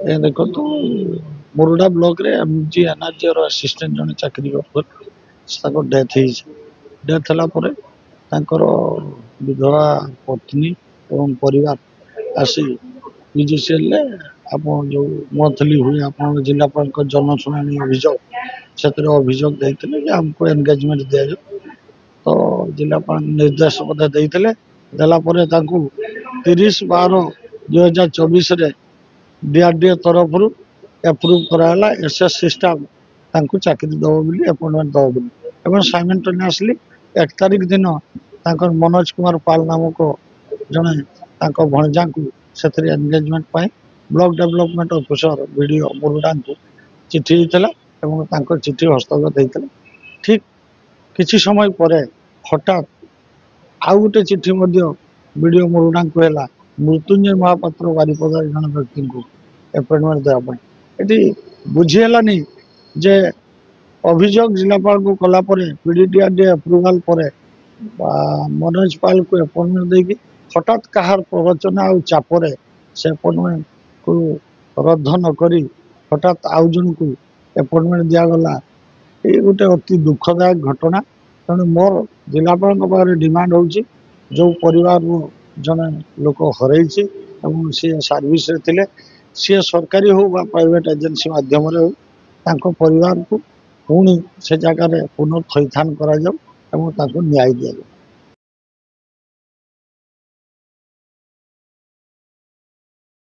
देखो मुरुडा ब्लॉक रे MG NRG और असिस्टेंट जने चाकरी कर डेथ डेथ हला परे तांकर विधवा पत्नी एवं परिवार आसी पीजीसीएल ले आपण जो मंथली हुए आपण जिलापाल जनशुणाणी अभियोग से अभियोग देते कि हमको एंगेजमेंट दिया जाए तो जिलापाल निर्देश देते देला 30/12/2024 डीआरडीए तरफ एप्रुव कराला एसएससी स्टाफ तांको चाकरी दब बोली अपॉइंटमेंट दब बोली एवं साइमल्टेनियसली 1 तारिख दिन तांकर मनोज कुमार पाल नामक जने तांको भणजा को सेथरे एंगेजमेंट पाए ब्लॉक डेवलपमेंट ऑफिसर वीडियो मुरुडा को चिठी देला एवं तांको चिठी हस्तगत देइतला ठीक किछि समय परे हठात आउ गोटे चिठी वीडियो मुरुडा को है मृत्युंजय महापात्र बारिपदा जन व्यक्ति को अपॉइंटमेंट देवाई बुझीगलानी जे अभियोग जिलापाल को कला पीडीडीआरडी अप्रुवाल पर मनोज पाल को अपॉइंटमेंट देकी हठात कहार प्रवचन आ चापरे से अपॉइंटमेंट को रद्द नक हठात आउ जन को अपॉइंटमेंट दिगला ये गोटे अति दुखदायक घटना तेणु मोर जिलापाल डिमांड हो जो परिवार जने लोक हर सी सर्विस रे सी सरकारी हो प्राइवेट एजेंसी माध्यम हो परिवार को पुणी से जगह पुनः थैथान करा न्याय दिया जाए।